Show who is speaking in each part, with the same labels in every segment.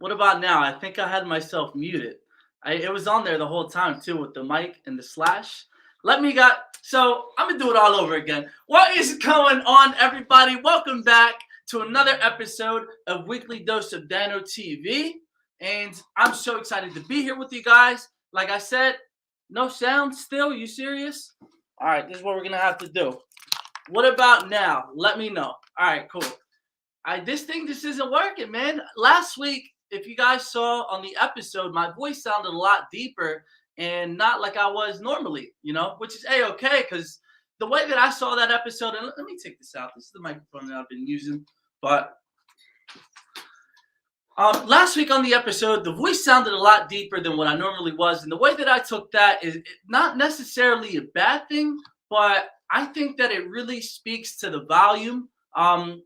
Speaker 1: What about now? I think I had myself muted. It was on there the whole time too with the mic and the slash. So I'm gonna do it all over again. What is going on, everybody? Welcome back to another episode of Weekly Dose of Dano TV. And I'm so excited to be here with you guys. Like I said, no sound still? You serious? All right, this is what we're gonna have to do. What about now? Let me know. All right, cool. This isn't working, man. Last week, if you guys saw on the episode, my voice sounded a lot deeper and not like I was normally, which is A-okay, because the way that I saw that episode, and let me take this out. This is the microphone that I've been using. But last week on the episode, the voice sounded a lot deeper than what I normally was. And the way that I took that is not necessarily a bad thing, but I think that it really speaks to the volume, and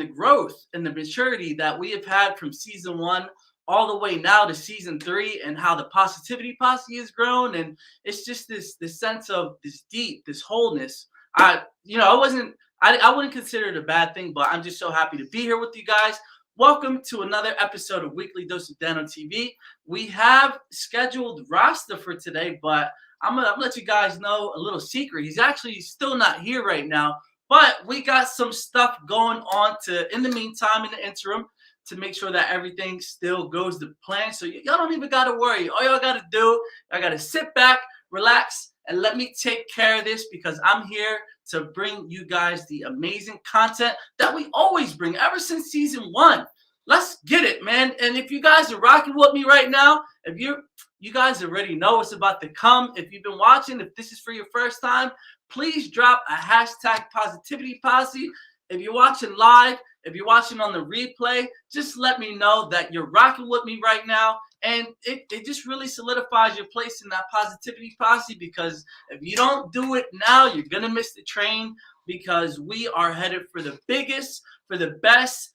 Speaker 1: the growth and the maturity that we have had from season 1 all the way now to season 3, and how the Positivity Posse has grown. And it's just this sense of this wholeness. I wouldn't consider it a bad thing, but I'm just so happy to be here with you guys. Welcome to another episode of Weekly Dose of Dano TV. We have scheduled Rasta for today, but I'm gonna let you guys know a little secret. He's actually still not here right now, but we got some stuff going on in the meantime, in the interim, to make sure that everything still goes to plan. So y'all don't even gotta worry. All y'all gotta do, I gotta sit back, relax, and let me take care of this, because I'm here to bring you guys the amazing content that we always bring ever since season 1. Let's get it, man. And if you guys are rocking with me right now, if you guys already know what's about to come. If you've been watching, if this is for your first time, please drop a hashtag Positivity Posse. If you're watching live, if you're watching on the replay, just let me know that you're rocking with me right now. And it just really solidifies your place in that Positivity Posse, because if you don't do it now, you're going to miss the train, because we are headed for the biggest, for the best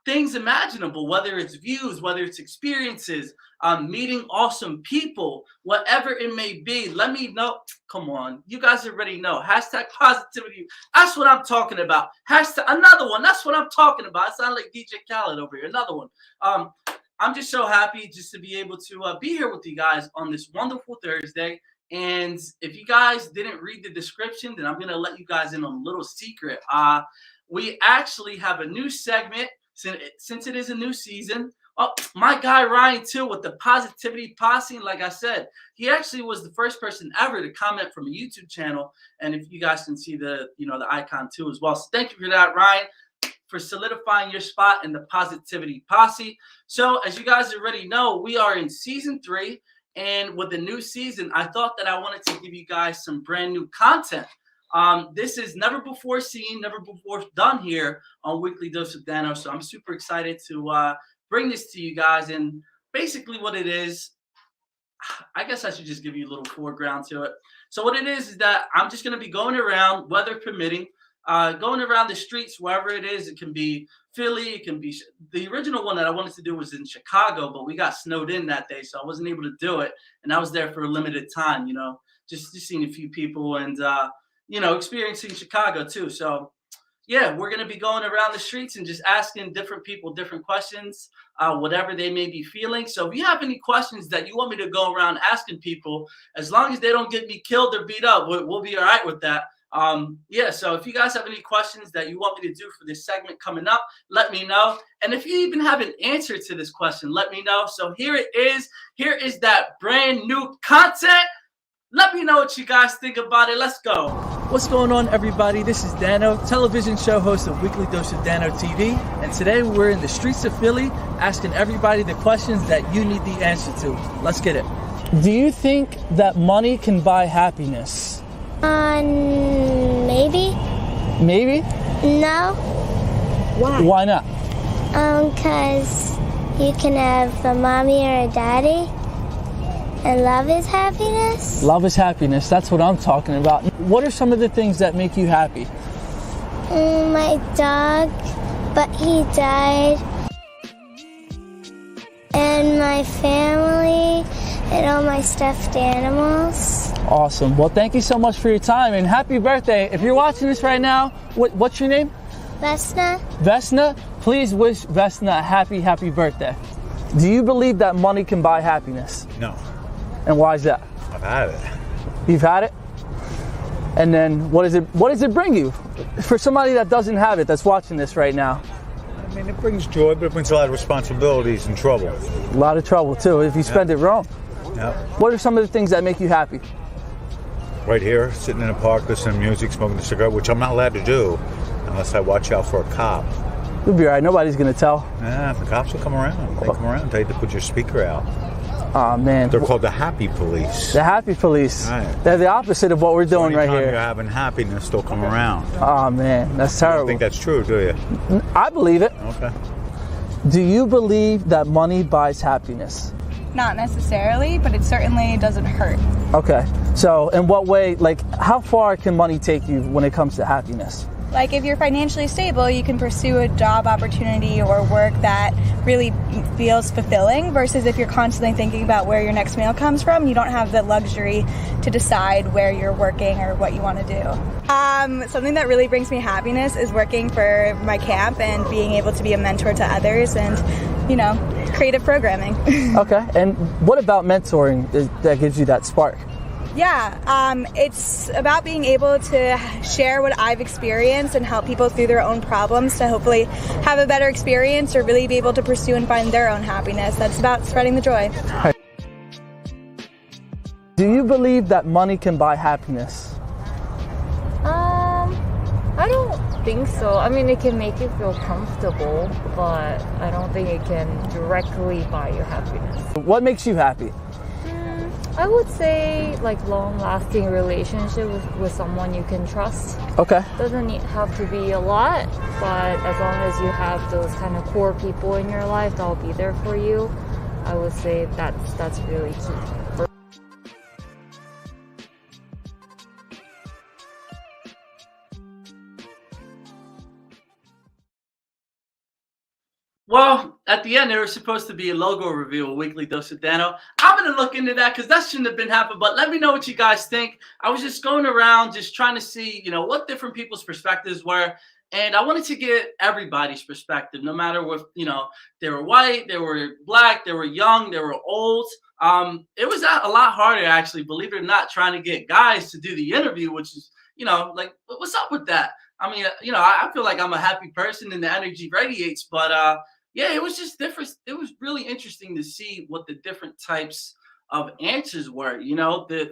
Speaker 1: things imaginable, whether it's views, whether it's experiences, meeting awesome people, whatever it may be. Let me know. Come on, you guys already know. Hashtag positivity. That's what I'm talking about. Hashtag another one. That's what I'm talking about. I sound like DJ Khaled over here. Another one. I'm just so happy just to be able to be here with you guys on this wonderful Thursday. And if you guys didn't read the description, then I'm going to let you guys in on a little secret. We actually have a new segment since it is a new season. Oh, my guy Ryan too, with the Positivity Posse. Like I said, he actually was the first person ever to comment from a YouTube channel. And if you guys can see the icon too as well. So thank you for that, Ryan, for solidifying your spot in the Positivity Posse. So as you guys already know, we are in season 3. And with the new season, I thought that I wanted to give you guys some brand new content. This is never before seen, never before done here on Weekly Dose of Dano. So I'm super excited to bring this to you guys. And basically what it is, I guess I should just give you a little foreground to it. So what it is that I'm just going to be going around, weather permitting, going around the streets, wherever it is. It can be Philly, it can be the original one that I wanted to do was in Chicago, but we got snowed in that day, so I wasn't able to do it. And I was there for a limited time, just seeing a few people and experiencing Chicago too. So yeah, we're going to be going around the streets and just asking different people different questions, whatever they may be feeling. So if you have any questions that you want me to go around asking people, as long as they don't get me killed or beat up, we'll be all right with that. So if you guys have any questions that you want me to do for this segment coming up, let me know. And if you even have an answer to this question, let me know. So here it is. Here is that brand new content. Let me know what you guys think about it. Let's go. What's going on, everybody? This is Dano, television show host of Weekly Dose of Dano TV. And today we're in the streets of Philly asking everybody the questions that you need the answer to. Let's get it. Do you think that money can buy happiness?
Speaker 2: Maybe.
Speaker 1: Maybe?
Speaker 2: No.
Speaker 1: Why? Why not?
Speaker 2: Because you can have a mommy or a daddy. And love is happiness?
Speaker 1: Love is happiness. That's what I'm talking about. What are some of the things that make you happy?
Speaker 2: My dog, but he died. And my family and all my stuffed animals.
Speaker 1: Awesome. Well, thank you so much for your time and happy birthday. If you're watching this right now, what's your name?
Speaker 2: Vesna.
Speaker 1: Vesna, please wish Vesna a happy birthday.
Speaker 3: Do you believe that money can buy happiness?
Speaker 4: No.
Speaker 3: And why is that?
Speaker 4: I've had it.
Speaker 3: You've had it? And then what does it bring you? For somebody that doesn't have it, that's watching this right now.
Speaker 4: I mean, it brings joy, but it brings a lot of responsibilities and trouble.
Speaker 3: A lot of trouble too if you spend it wrong.
Speaker 4: Yeah.
Speaker 3: What are some of the things that make you happy?
Speaker 4: Right here, sitting in a park, listening to music, smoking a cigarette, which I'm not allowed to do unless I watch out for a cop.
Speaker 3: You'll be all right. Nobody's going to tell.
Speaker 4: Yeah, the cops will come around. They come around and tell you to put your speaker out.
Speaker 3: Oh, man.
Speaker 4: They're called the happy police.
Speaker 3: The happy police.
Speaker 4: Right.
Speaker 3: They're the opposite of what we're doing right
Speaker 4: Anytime
Speaker 3: here.
Speaker 4: you're having happiness, they'll come around.
Speaker 3: Oh, man. That's
Speaker 4: You
Speaker 3: terrible.
Speaker 4: don't think that's true, do you?
Speaker 3: I believe it.
Speaker 4: Okay.
Speaker 3: Do you believe that money buys happiness?
Speaker 5: Not necessarily, but it certainly doesn't hurt.
Speaker 3: Okay. So in what way, like, how far can money take you when it comes to happiness?
Speaker 5: Like if you're financially stable, you can pursue a job opportunity or work that really feels fulfilling versus if you're constantly thinking about where your next meal comes from, you don't have the luxury to decide where you're working or what you want to do. Something that really brings me happiness is working for my camp and being able to be a mentor to others and, you know, creative programming.
Speaker 3: Okay. And what about mentoring that gives you that spark?
Speaker 5: Yeah, it's about being able to share what I've experienced and help people through their own problems to hopefully have a better experience or really be able to pursue and find their own happiness. That's about spreading the joy.
Speaker 3: Right. Do you believe that money can buy happiness?
Speaker 6: I don't think so. I mean, it can make you feel comfortable, but I don't think it can directly buy your happiness.
Speaker 3: What makes you happy?
Speaker 6: I would say like long-lasting relationship with someone you can trust.
Speaker 3: Okay.
Speaker 6: Doesn't have to be a lot, but as long as you have those kind of core people in your life that'll be there for you, I would say that's really key.
Speaker 1: Well, at the end, there was supposed to be a logo reveal, a weekly dose of Dano. I'm going to look into that because that shouldn't have been happening. But let me know what you guys think. I was just going around just trying to see, what different people's perspectives were. And I wanted to get everybody's perspective, no matter what, they were white, they were black, they were young, they were old. It was a lot harder, actually, believe it or not, trying to get guys to do the interview, which is, like, what's up with that? I mean, I feel like I'm a happy person and the energy radiates, but yeah, it was just different. It was really interesting to see what the different types of answers were,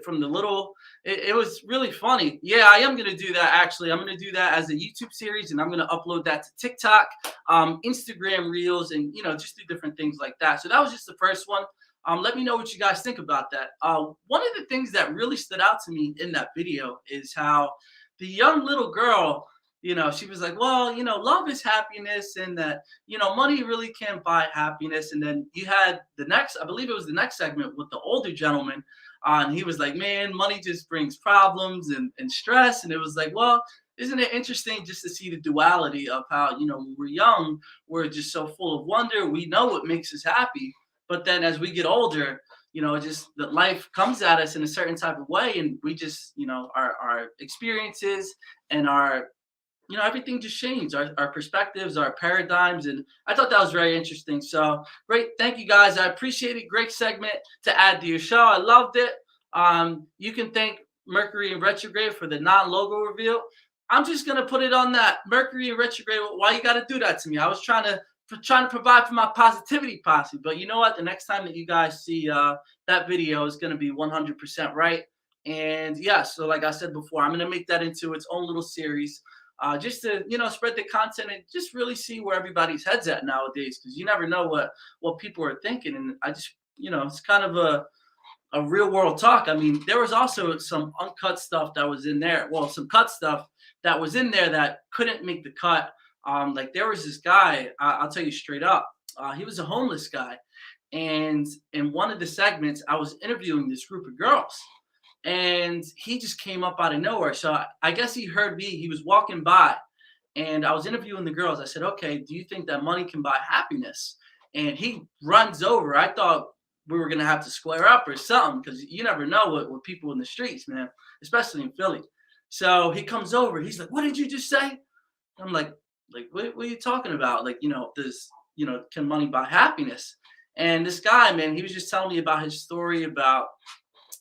Speaker 1: from the little, it was really funny. Yeah, I am going to do that. Actually, I'm going to do that as a YouTube series and I'm going to upload that to TikTok, Instagram Reels, and, just do different things like that. So that was just the first one. Let me know what you guys think about that. One of the things that really stood out to me in that video is how the young little girl, she was like, well, love is happiness and that, money really can't buy happiness. And then you had I believe it was the next segment with the older gentleman. And he was like, man, money just brings problems and stress. And it was like, well, isn't it interesting just to see the duality of how, when we're young, we're just so full of wonder. We know what makes us happy. But then as we get older, just that life comes at us in a certain type of way. And we just, our experiences and our everything just changed, our perspectives, our paradigms. And I thought that was very interesting. So great. Thank you guys. I appreciate it. Great segment to add to your show. I loved it. You can thank Mercury in retrograde for the non-logo reveal. I'm just going to put it on that Mercury in retrograde. Why you got to do that to me? I was trying to provide for my Positivity Posse. But you know what? The next time that you guys see that video is going to be 100% right. And yeah, so like I said before, I'm going to make that into its own little series. Just to spread the content and just really see where everybody's head's at nowadays, because you never know what people are thinking. And I just it's kind of a real world talk. I mean, there was also some uncut stuff that was in there. Well, some cut stuff that was in there that couldn't make the cut. Like there was this guy. I'll tell you straight up. He was a homeless guy, and in one of the segments, I was interviewing this group of girls. And he just came up out of nowhere. So I guess he heard me. He was walking by and I was interviewing the girls. I said, okay, do you think that money can buy happiness? And he runs over. I thought we were going to have to square up or something because you never know what people in the streets, man, especially in Philly. So he comes over. He's like, what did you just say? I'm like, what are you talking about? Like, this, can money buy happiness? And this guy, man, he was just telling me about his story about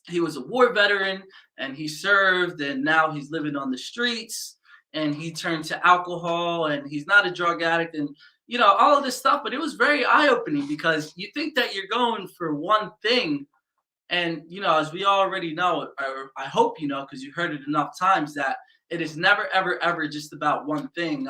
Speaker 1: he was a war veteran and he served and now he's living on the streets and he turned to alcohol and he's not a drug addict and all of this stuff. But it was very eye-opening because you think that you're going for one thing. And, as we already know, or I hope you know, because you heard it enough times, that it is never, ever, ever just about one thing.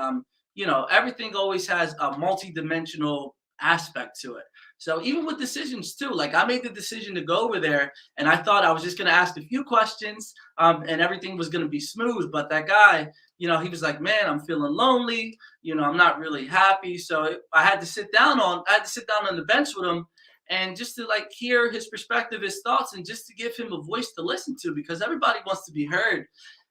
Speaker 1: Everything always has a multi-dimensional aspect to it. So even with decisions too, like I made the decision to go over there and I thought I was just going to ask a few questions and everything was going to be smooth. But that guy, he was like, man, I'm feeling lonely. I'm not really happy. So I had to sit down on the bench with him and just to like hear his perspective, his thoughts, and just to give him a voice to listen to, because everybody wants to be heard.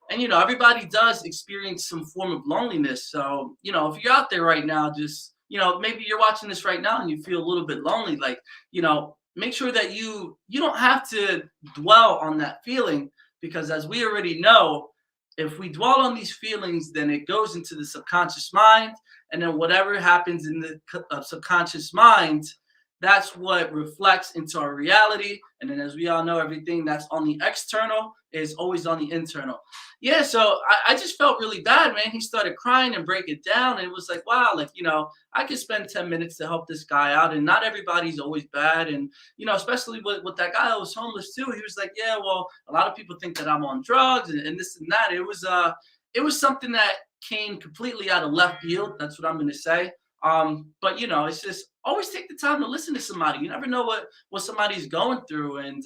Speaker 1: And, everybody does experience some form of loneliness. So, if you're out there right now, just, maybe you're watching this right now and you feel a little bit lonely, like, make sure that you don't have to dwell on that feeling, because as we already know, if we dwell on these feelings, then it goes into the subconscious mind. And then whatever happens in the subconscious mind, that's what reflects into our reality. And then as we all know, everything that's on the external is always on the internal. Yeah, so I just felt really bad, man. He started crying and breaking down. And it was like, wow, like, I could spend 10 minutes to help this guy out. And not everybody's always bad. And, especially with that guy that was homeless too. He was like, yeah, well, a lot of people think that I'm on drugs and this and that. It was something that came completely out of left field. That's what I'm going to say. But it's just always take the time to listen to somebody. You never know what somebody's going through. And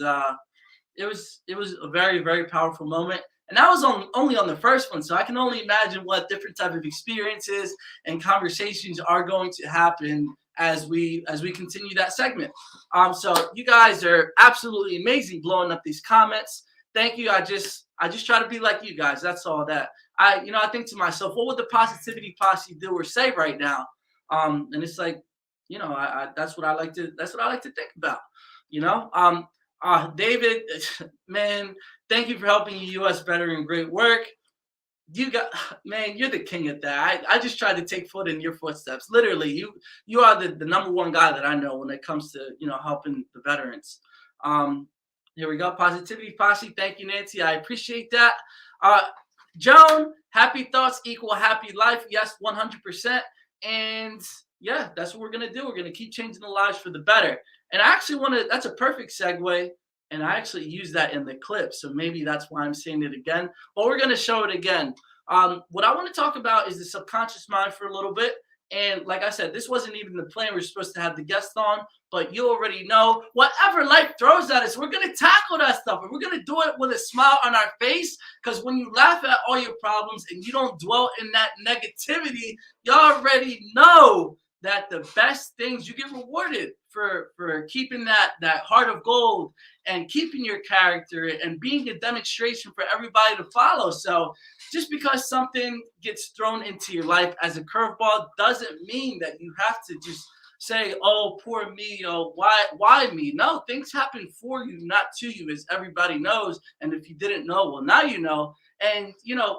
Speaker 1: it was a very, very powerful moment. And that was only on the first one. So I can only imagine what different type of experiences and conversations are going to happen as we continue that segment. So you guys are absolutely amazing blowing up these comments. Thank you. I just try to be like you guys. That's all that I think to myself, what would the Positivity Posse do or say right now? And it's like, that's what I like to think about, David, man, thank you for helping a U.S. veteran. Great work. You're the king at that. I just tried to take foot in your footsteps. Literally, you are the number one guy that I know when it comes to, helping the veterans. Here we go. Positivity Posse. Thank you, Nancy. I appreciate that. Joan, happy thoughts equal happy life. Yes, 100%. And yeah, that's what we're going to do. We're going to keep changing the lives for the better. And I actually that's a perfect segue. And I actually use that in the clip. So maybe that's why I'm saying it again. But we're going to show it again. What I want to talk about is the subconscious mind for a little bit. And like I said, this wasn't even the plan. We're supposed to have the guest on. But you already know, whatever life throws at us, we're going to tackle that stuff. And we're going to do it with a smile on our face. Because when you laugh at all your problems and you don't dwell in that negativity, you already know that the best things, you get rewarded for keeping that heart of gold and keeping your character and being a demonstration for everybody to follow. So just because something gets thrown into your life as a curveball doesn't mean that you have to just say, oh, poor me, oh, why me? No, things happen for you, not to you, as everybody knows. And if you didn't know, well, now you know. And,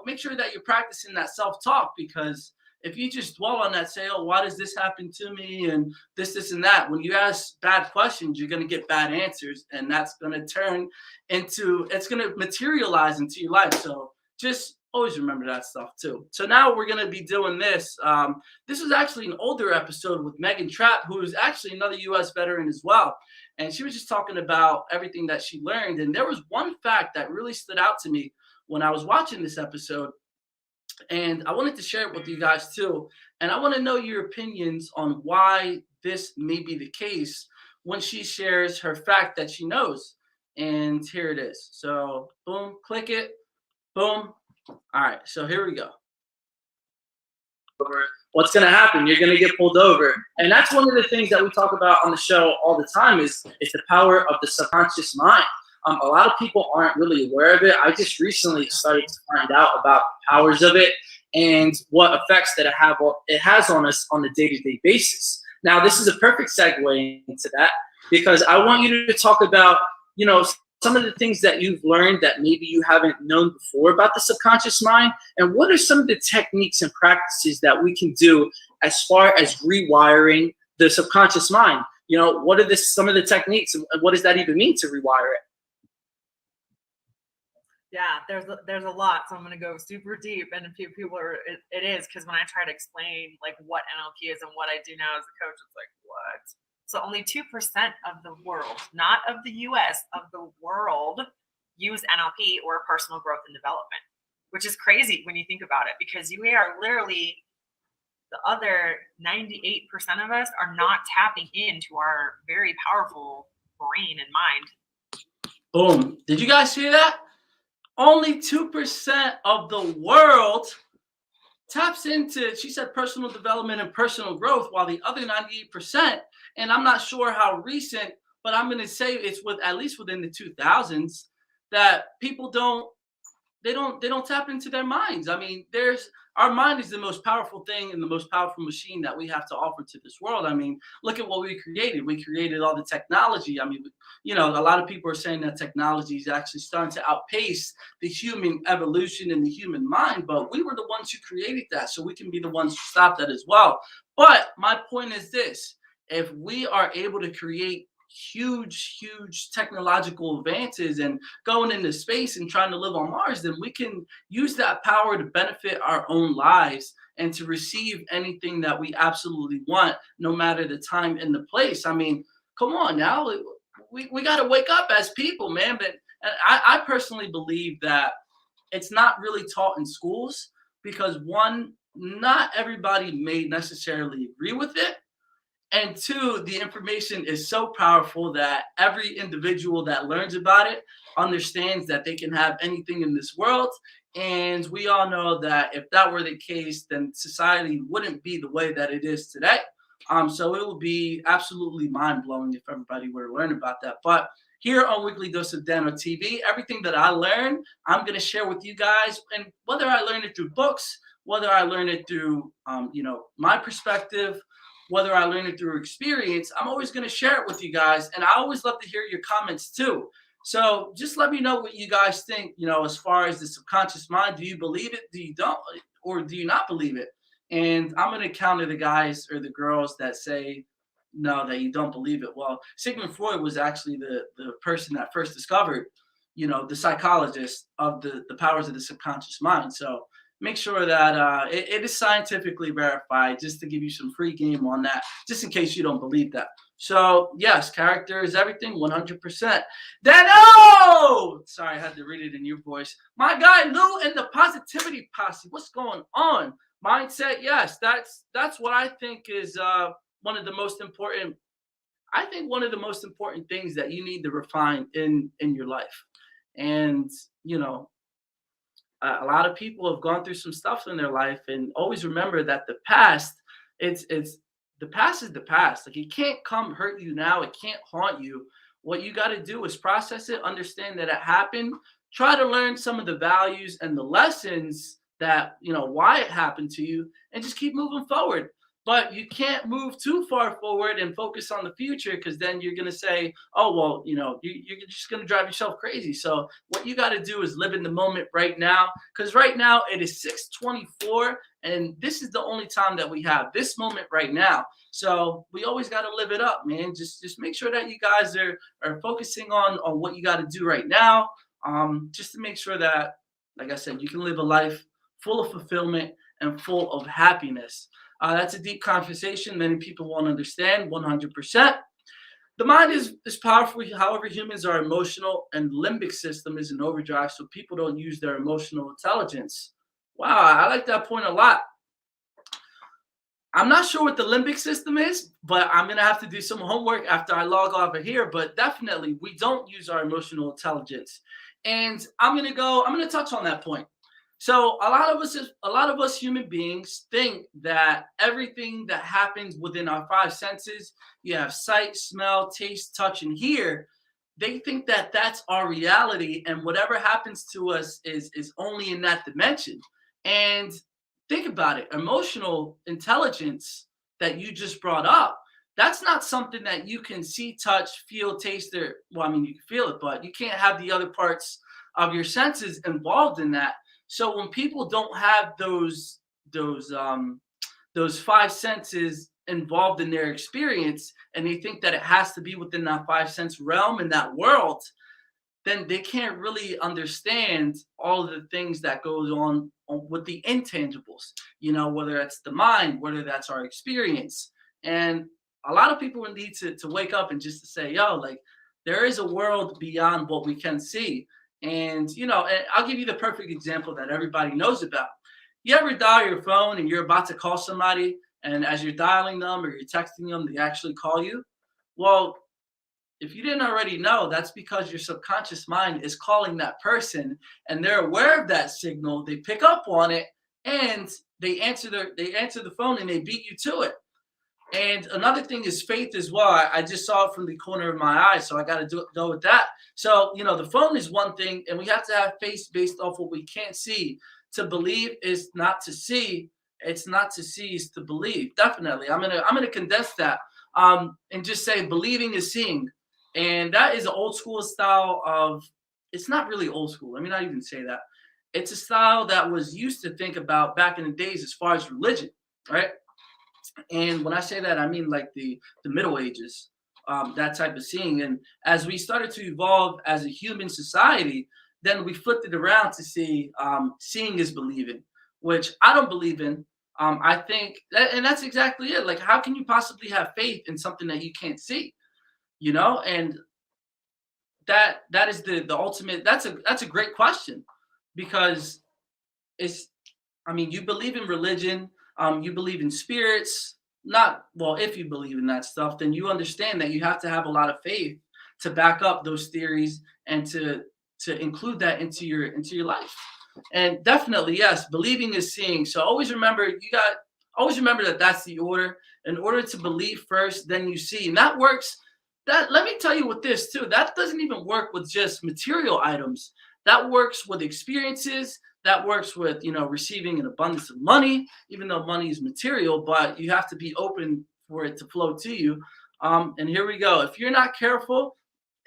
Speaker 1: make sure that you're practicing that self-talk, because if you just dwell on that, say, oh, why does this happen to me? And this, and that. When you ask bad questions, you're going to get bad answers. And that's going to it's going to materialize into your life. So just always remember that stuff too. So now we're going to be doing this. This was actually an older episode with Megan Trapp, who is actually another U.S. veteran as well. And she was just talking about everything that she learned. And there was one fact that really stood out to me when I was watching this episode. And I wanted to share it with you guys too. And I want to know your opinions on why this may be the case when she shares her fact that she knows. And here it is. So boom, click it, boom. All right, so here we go. What's going to happen? You're going to get pulled over. And that's one of the things that we talk about on the show all the time is the power of the subconscious mind. A lot of people aren't really aware of it. I just recently started to find out about the powers of it and what effects that it has on us on a day-to-day basis. Now, this is a perfect segue into that, because I want you to talk about, some of the things that you've learned that maybe you haven't known before about the subconscious mind, and what are some of the techniques and practices that we can do as far as rewiring the subconscious mind. what are some of the techniques, and what does that even mean to rewire it?
Speaker 7: Yeah, there's a lot, so I'm gonna go super deep, and a few people are. It is because when I try to explain like what NLP is and what I do now as a coach, it's like what? So only 2% of the world, not of the U.S., of the world, use NLP or personal growth and development, which is crazy when you think about it, because we are literally, the other 98% of us are not tapping into our very powerful brain and mind.
Speaker 1: Boom! Did you guys hear that? Only 2% of the world taps into, she said, personal development and personal growth, while the other 98%, and I'm not sure how recent, but I'm going to say it's at least within the 2000s, that people don't tap into their minds. I mean, our mind is the most powerful thing and the most powerful machine that we have to offer to this world. I mean, look at what we created. We created all the technology. I mean, a lot of people are saying that technology is actually starting to outpace the human evolution and the human mind, but we were the ones who created that, so we can be the ones to stop that as well. But my point is this: if we are able to create huge technological advances and going into space and trying to live on Mars, then we can use that power to benefit our own lives and to receive anything that we absolutely want, no matter the time and the place. I mean, come on now, we got to wake up as people, man. But I personally believe that it's not really taught in schools because, one, not everybody may necessarily agree with it. And two, the information is so powerful that every individual that learns about it understands that they can have anything in this world. And we all know that if that were the case, then society wouldn't be the way that it is today. So it would be absolutely mind-blowing if everybody were to learn about that. But here on Weekly Dose of Dano TV, everything that I learn, I'm going to share with you guys. And whether I learn it through books, whether I learn it through, my perspective, whether I learn it through experience, I'm always going to share it with you guys. And I always love to hear your comments too. So just let me know what you guys think, as far as the subconscious mind. Do you believe it? Do you don't? Or do you not believe it? And I'm going to counter the guys or the girls that say, no, that you don't believe it. Well, Sigmund Freud was actually the person that first discovered, the psychologist of the powers of the subconscious mind. So make sure that it is scientifically verified, just to give you some free game on that, just in case you don't believe that. So yes, character is everything, 100%. Dano! Sorry, I had to read it in your voice. My guy Lou and the Positivity Posse. What's going on? Mindset, yes, that's what I think is one of the most important. I think one of the most important things that you need to refine in your life. And a lot of people have gone through some stuff in their life, and always remember that the past, the past is the past. Like, it can't come hurt you now. It can't haunt you. What you got to do is process it, understand that it happened, try to learn some of the values and the lessons that, why it happened to you, and just keep moving forward. But you can't move too far forward and focus on the future, because then you're going to say, oh, well, you're just going to drive yourself crazy. So what you got to do is live in the moment right now, because right now it is 6:24, and this is the only time that we have, this moment right now. So we always got to live it up, man. Just make sure that you guys are focusing on what you got to do right now, just to make sure that, like I said, you can live a life full of fulfillment and full of happiness. That's a deep conversation. Many people won't understand 100%. The mind is powerful. However, humans are emotional, and the limbic system is in overdrive, so people don't use their emotional intelligence. Wow, I like that point a lot. I'm not sure what the limbic system is, but I'm going to have to do some homework after I log off of here. But definitely, we don't use our emotional intelligence. And I'm going to touch on that point. So a lot of us human beings think that everything that happens within our five senses, you have sight, smell, taste, touch, and hear, they think that that's our reality, and whatever happens to us is only in that dimension. And think about it, emotional intelligence that you just brought up, that's not something that you can see, touch, feel, taste, or, well, I mean, you can feel it, but you can't have the other parts of your senses involved in that. So when people don't have those five senses involved in their experience and they think that it has to be within that 5 sense realm in that world, then they can't really understand all of the things that goes on with the intangibles, whether that's the mind, whether that's our experience. And a lot of people need to wake up and just to say, yo, like, there is a world beyond what we can see. And, and I'll give you the perfect example that everybody knows about. You ever dial your phone and you're about to call somebody, and as you're dialing them or you're texting them, they actually call you? Well, if you didn't already know, that's because your subconscious mind is calling that person, and they're aware of that signal. They pick up on it, and they answer the phone, and they beat you to it. And another thing is faith as well. I just saw it from the corner of my eye, so I got to go with that. So, the phone is one thing, and we have to have faith based off what we can't see. To believe is not to see. It's not to see is to believe. Definitely. I'm gonna condense that and just say believing is seeing. And that is an old school style of, it's not really old school. Let me not even say that. It's a style that was used to think about back in the days as far as religion, right? And when I say that, I mean like the Middle Ages, that type of seeing. And as we started to evolve as a human society, then we flipped it around to see seeing is believing, which I don't believe in. I think, and that's exactly it. Like, how can you possibly have faith in something that you can't see? And that is the ultimate. That's a great question, because you believe in religion, you believe in spirits. Not well, if you believe in that stuff, then you understand that you have to have a lot of faith to back up those theories and to include that into your life. And definitely, yes, believing is seeing. So always remember that that's the order. In order to believe first, then you see, and that works. That, let me tell you with this too, that doesn't even work with just material items. That works with experiences. That works with, receiving an abundance of money, even though money is material, but you have to be open for it to flow to you. And here we go. If you're not careful,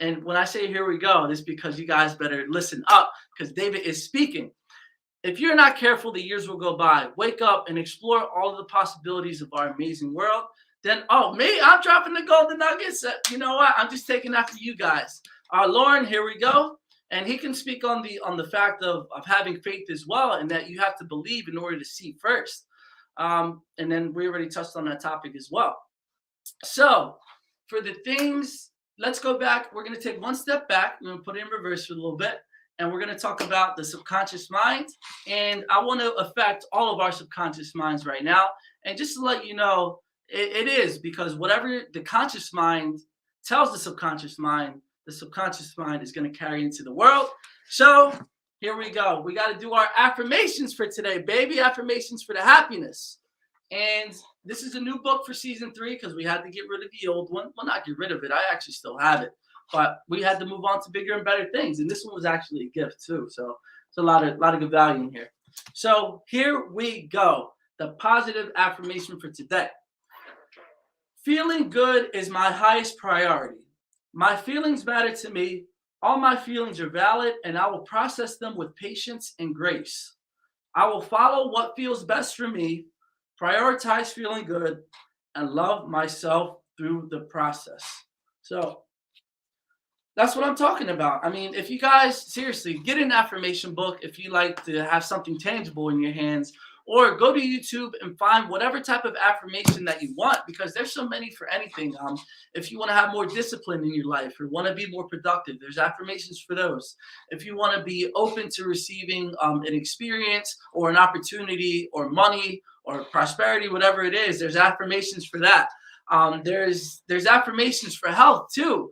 Speaker 1: and when I say here we go, it's because you guys better listen up, because David is speaking. If you're not careful, the years will go by. Wake up and explore all of the possibilities of our amazing world. Then, me, I'm dropping the golden nuggets. You know what? I'm just taking after you guys. Lauren, here we go. And he can speak on the fact of having faith as well, and that you have to believe in order to see first. And then we already touched on that topic as well. So for the things, let's go back. We're going to take one step back. We're going to put it in reverse for a little bit. And we're going to talk about the subconscious mind. And I want to affect all of our subconscious minds right now. And just to let you know, it is, because whatever the conscious mind tells the subconscious mind is going to carry into the world. So here we go. We got to do our affirmations for today, baby. Affirmations for the happiness. And this is a new book for season 3, because we had to get rid of the old one. Well, not get rid of it. I actually still have it. But we had to move on to bigger and better things. And this one was actually a gift too. So it's a lot of good value in here. So here we go. The positive affirmation for today. Feeling good is my highest priority. My feelings matter to me. All my feelings are valid, and I will process them with patience and grace. I will follow what feels best for me, prioritize feeling good, and love myself through the process. So that's what I'm talking about. I mean, if you guys, seriously, get an affirmation book if you like to have something tangible in your hands, or go to YouTube and find whatever type of affirmation that you want, because there's so many for anything. If you want to have more discipline in your life or want to be more productive, there's affirmations for those. If you want to be open to receiving an experience or an opportunity or money or prosperity, whatever it is, there's affirmations for that. There's affirmations for health too,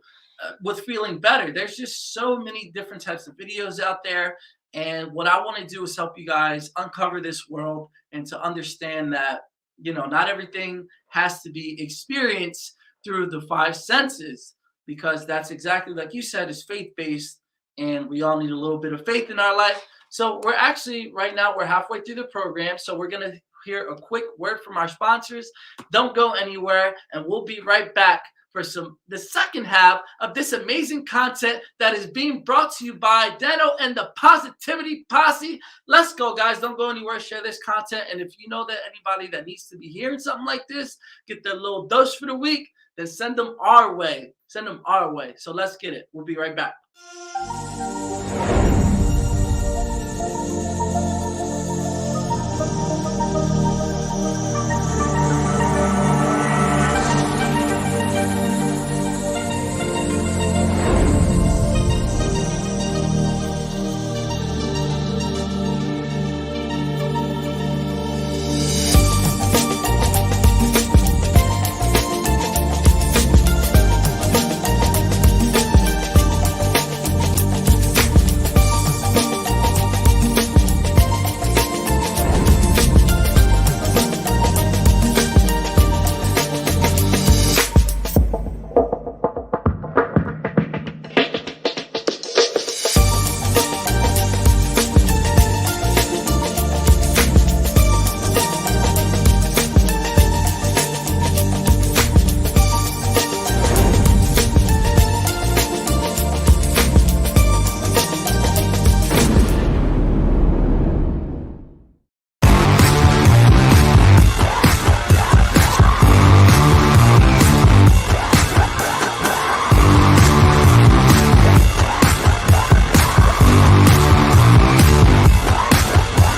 Speaker 1: with feeling better. There's just so many different types of videos out there. And what I want to do is help you guys uncover this world and to understand that, not everything has to be experienced through the 5 senses, because that's exactly like you said, is faith-based, and we all need a little bit of faith in our life. So we're actually, right now, we're halfway through the program. So we're going to hear a quick word from our sponsors. Don't go anywhere, and we'll be right back for the second half of this amazing content that is being brought to you by Dano and the Positivity Posse. Let's go, guys. Don't go anywhere. Share this content. And if you know that anybody that needs to be hearing something like this, get their little dose for the week, then send them our way. Send them our way. So let's get it. We'll be right back.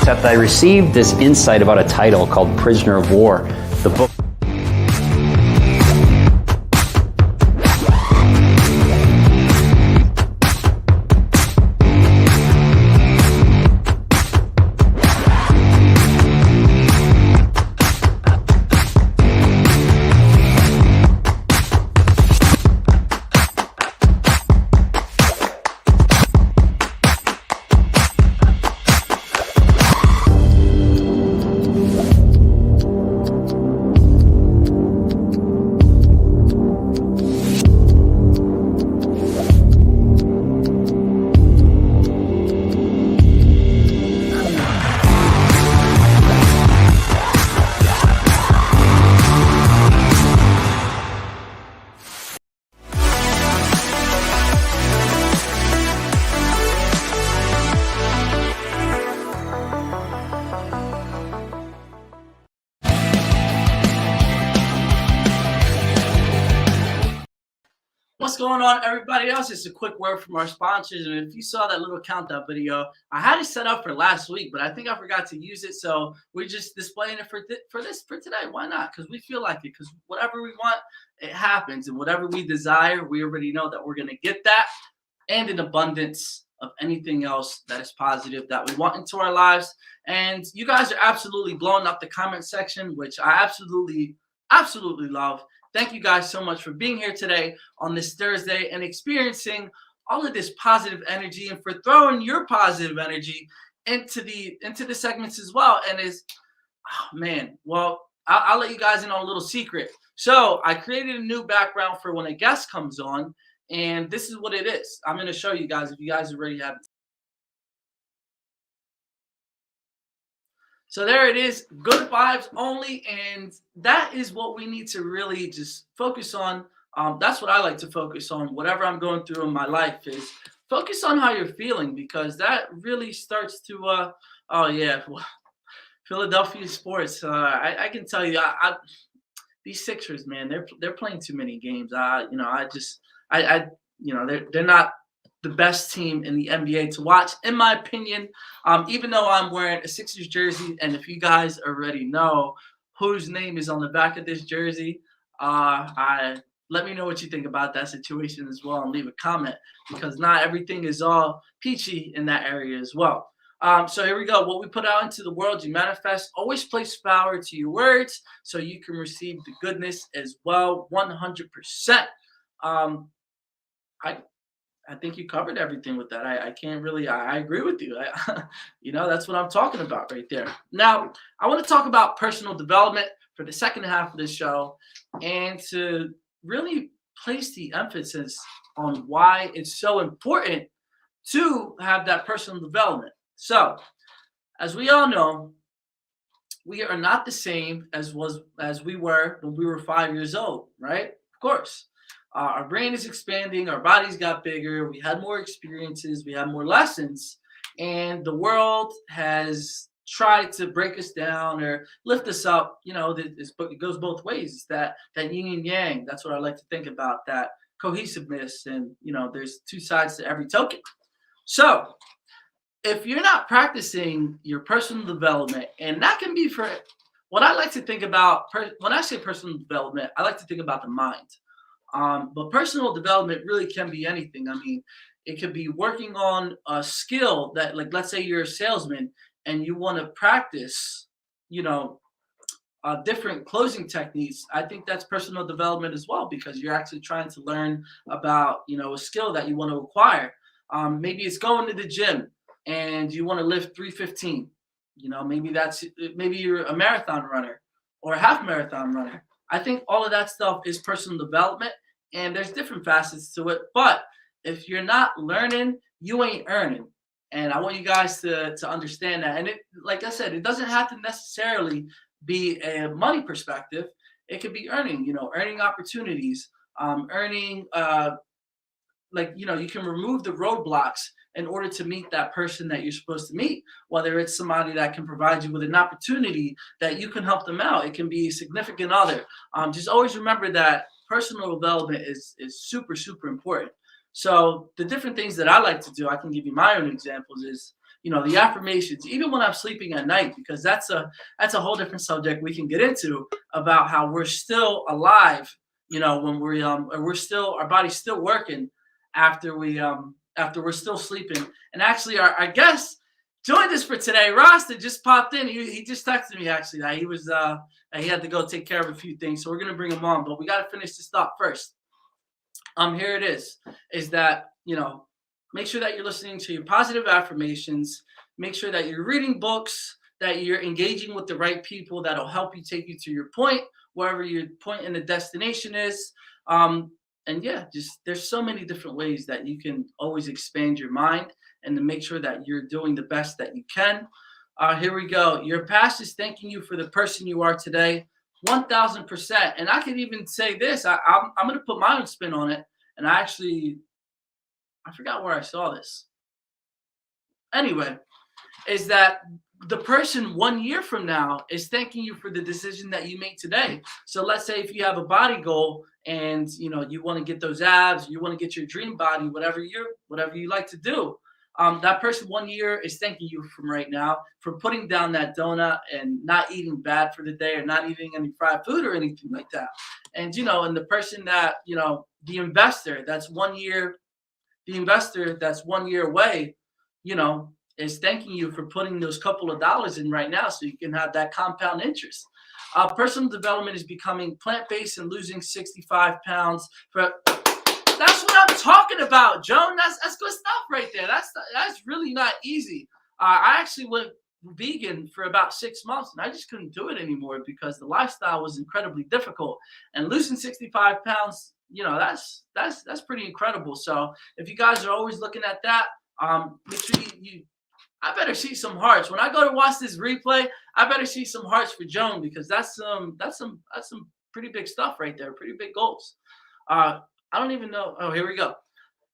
Speaker 8: Except I received this insight about a title called Prisoner of War. The book
Speaker 1: What's going on, everybody else? Just a quick word from our sponsors. And if you saw that little countdown video, I had it set up for last week, but I think I forgot to use it. So we're just displaying it for today. Why not? Because we feel like it. Because whatever we want, it happens. And whatever we desire, we already know that we're going to get that, and an abundance of anything else that is positive that we want into our lives. And you guys are absolutely blowing up the comment section, which I absolutely love. Thank you guys so much for being here today on this Thursday and experiencing all of this positive energy, and for throwing your positive energy into the segments as well. And I'll let you guys in on a little secret. So I created a new background for when a guest comes on, and this is what it is. I'm going to show you guys if you guys already have it. So there it is, good vibes only, and that is what we need to really just focus on. That's what I like to focus on. Whatever I'm going through in my life is focus on how you're feeling, because that really starts to, Philadelphia sports. I can tell you, these Sixers, man, they're playing too many games. They're not the best team in the NBA to watch, in my opinion, even though I'm wearing a Sixers jersey. And if you guys already know whose name is on the back of this jersey, let me know what you think about that situation as well, and leave a comment, because not everything is all peachy in that area as well. So here we go. What we put out into the world, you manifest. Always place power to your words so you can receive the goodness as well, 100%. I think you covered everything with that. I can't really, I agree with you. That's what I'm talking about right there. Now, I want to talk about personal development for the second half of the show, and to really place the emphasis on why it's so important to have that personal development. So, as we all know, we are not the same as we were when we were 5 years old, right? Of course. Our brain is expanding, our bodies got bigger, we had more experiences, we had more lessons, and the world has tried to break us down or lift us up. It goes both ways. It's that yin and yang. That's what I like to think about, that cohesiveness, and there's two sides to every token. So if you're not practicing your personal development, and that can be for what I like to think about when I say personal development, I like to think about the mind. But personal development really can be anything. I mean, it could be working on a skill that, like, let's say you're a salesman and you want to practice, different closing techniques. I think that's personal development as well, because you're actually trying to learn about, a skill that you want to acquire. Maybe it's going to the gym and you want to lift 315. Maybe you're a marathon runner or a half marathon runner. I think all of that stuff is personal development, and there's different facets to it. But if you're not learning, you ain't earning. And I want you guys to understand that. And like I said, it doesn't have to necessarily be a money perspective. It could be earning, earning opportunities, earning, you can remove the roadblocks in order to meet that person that you're supposed to meet, whether it's somebody that can provide you with an opportunity that you can help them out. It can be a significant other. Just always remember that personal development is super, super important. So the different things that I like to do, I can give you my own examples, is, the affirmations, even when I'm sleeping at night, because that's a whole different subject we can get into, about how we're still alive, when our body's still working after we're still sleeping. And actually, our guest joined us for today. Rasta just popped in. He just texted me, actually, that he had to go take care of a few things. So we're gonna bring him on, but we got to finish this thought first. Here it is that, make sure that you're listening to your positive affirmations. Make sure that you're reading books, that you're engaging with the right people that'll help you take you to your point, wherever your point in the destination is. And yeah, just there's so many different ways that you can always expand your mind and to make sure that you're doing the best that you can. Here we go. Your past is thanking you for the person you are today. 1000%. And I could even say this. I'm going to put my own spin on it. And I forgot where I saw this. Anyway, is that the person 1 year from now is thanking you for the decision that you made today. So let's say if you have a body goal and you want to get those abs, you want to get your dream body, whatever you like to do. That person 1 year is thanking you from right now for putting down that donut and not eating bad for the day, or not eating any fried food or anything like that. And and the person that the investor that's 1 year away, is thanking you for putting those couple of dollars in right now so you can have that compound interest. Personal development is becoming plant-based and losing 65 pounds. That's what I'm talking about, Joan. That's good stuff right there. That's really not easy. I actually went vegan for about 6 months, and I just couldn't do it anymore because the lifestyle was incredibly difficult. And losing 65 pounds, that's pretty incredible. So if you guys are always looking at that, make sure I better see some hearts when I go to watch this replay. I better see some hearts for Joan, because that's some pretty big stuff right there. Pretty big goals. I don't even know. Oh, here we go.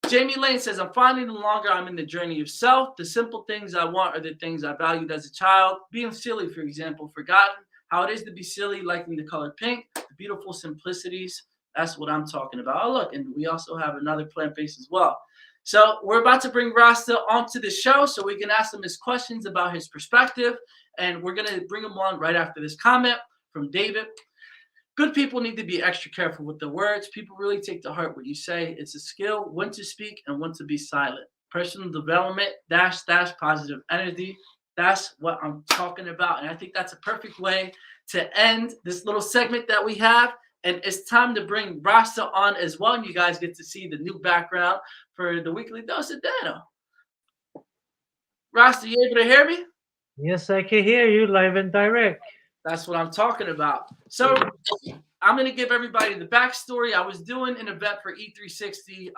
Speaker 1: Jamie Lane says, I'm finding the longer I'm in the journey of self, the simple things I want are the things I valued as a child. Being silly, for example, forgotten how it is to be silly, liking the color pink, the beautiful simplicities. That's what I'm talking about. Oh, look, and we also have another plant-based as well. So we're about to bring Rasta onto the show so we can ask him his questions about his perspective. And we're going to bring him on right after this comment from David. Good people need to be extra careful with their words. People really take to heart what you say. It's a skill when to speak and when to be silent. Personal development, -- positive energy. That's what I'm talking about. And I think that's a perfect way to end this little segment that we have. And it's time to bring Rasta on as well. And you guys get to see the new background for the weekly dose of Dano. Rasta, you able to hear me?
Speaker 9: Yes, I can hear you live and direct.
Speaker 1: That's what I'm talking about. So I'm going to give everybody the backstory. I was doing an event for E360,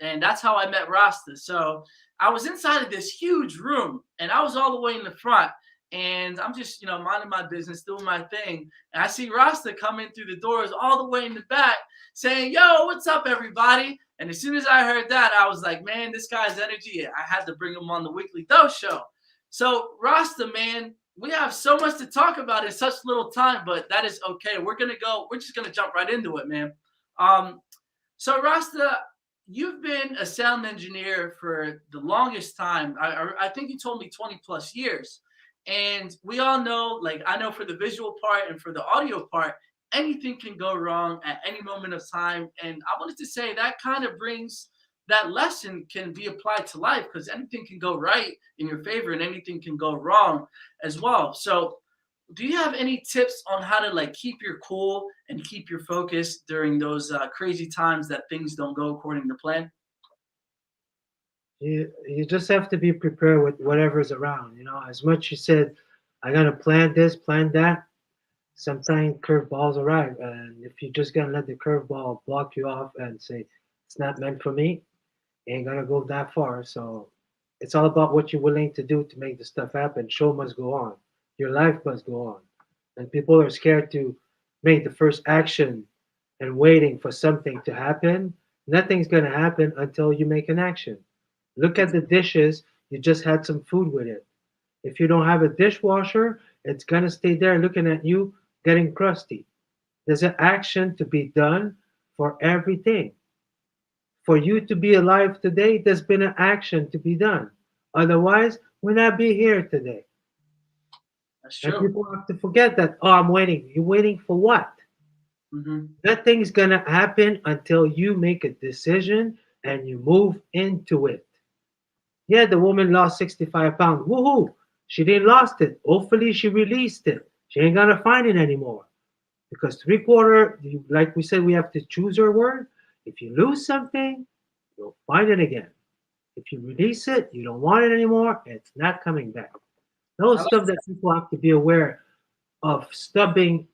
Speaker 1: and that's how I met Rasta. So I was inside of this huge room, and I was all the way in the front. And I'm just, minding my business, doing my thing. And I see Rasta come in through the doors all the way in the back. saying, "Yo, what's up, everybody?" And as soon as I heard that, I was like, "Man, this guy's energy. I had to bring him on the Weekly Dose show." So, Rasta, man, we have so much to talk about in such little time, but that is okay. We're just gonna jump right into it, man. So, Rasta, you've been a sound engineer for the longest time. I think you told me 20 plus years. And we all know, like, I know for the visual part and for the audio part, anything can go wrong at any moment of time. And I wanted to say that kind of brings that lesson can be applied to life, because anything can go right in your favor and anything can go wrong as well. So, do you have any tips on how to like keep your cool and keep your focus during those crazy times that things don't go according to plan?
Speaker 9: You just have to be prepared with whatever's around. You know, as much you said, I gotta plan this, plan that. Sometimes curveballs arrive, and if you're just gonna let the curveball block you off and say it's not meant for me, you ain't gonna go that far. So it's all about what you're willing to do to make the stuff happen. Show must go on. Your life must go on. And people are scared to make the first action and waiting for something to happen. Nothing's gonna happen until you make an action. Look at the dishes. You just had some food with it. If you don't have a dishwasher, it's gonna stay there looking at you getting crusty. There's an action to be done for everything. For you to be alive today, there's been an action to be done. Otherwise, we'll not be here today.
Speaker 1: That's
Speaker 9: And
Speaker 1: true.
Speaker 9: people have to forget that, oh, I'm waiting. You're waiting for what?
Speaker 1: Hmm.
Speaker 9: Nothing's gonna happen until you make a decision and you move into it. Yeah, the woman lost 65 pounds. Woohoo! She didn't lost it. Hopefully she released it. She ain't gonna find it anymore. Because three-quarter, like we said, we have to choose our word. If you lose something, you'll find it again. If you release it, you don't want it anymore, it's not coming back.
Speaker 1: I
Speaker 9: Those
Speaker 1: like
Speaker 9: stuff that people have to be aware of, stopping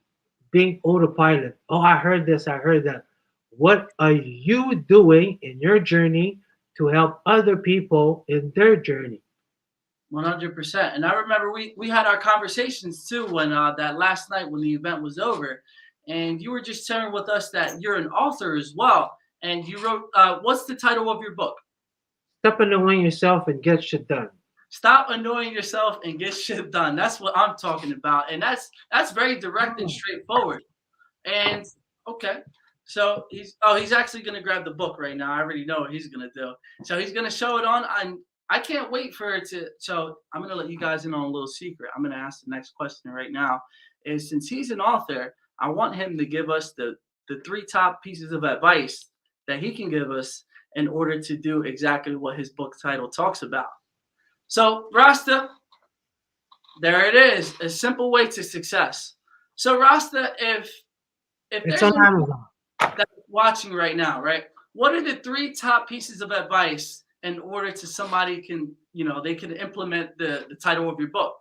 Speaker 9: being autopilot. Oh, I heard this, I heard that. What are you doing in your journey to help other people in their journey?
Speaker 1: 100%. And I remember we had our conversations too when that last night when the event was over, and you were just sharing with us that you're an author as well, and you wrote. What's the title of your book?
Speaker 9: Stop annoying yourself and get shit done.
Speaker 1: Stop annoying yourself and get shit done. That's what I'm talking about, and that's very direct and straightforward. And okay, so he's actually gonna grab the book right now. I already know what he's gonna do. So he's gonna show it on. I can't wait for it to. So I'm gonna let you guys in on a little secret. I'm gonna ask the next question right now. Is since he's an author, I want him to give us the three top pieces of advice that he can give us in order to do exactly what his book title talks about. So Rasta, there it is. A simple way to success. So Rasta, if
Speaker 9: It's
Speaker 1: there's
Speaker 9: on
Speaker 1: anyone
Speaker 9: Amazon.
Speaker 1: that's watching right now, right? What are the three top pieces of advice in order to somebody can, they can implement the title of your book?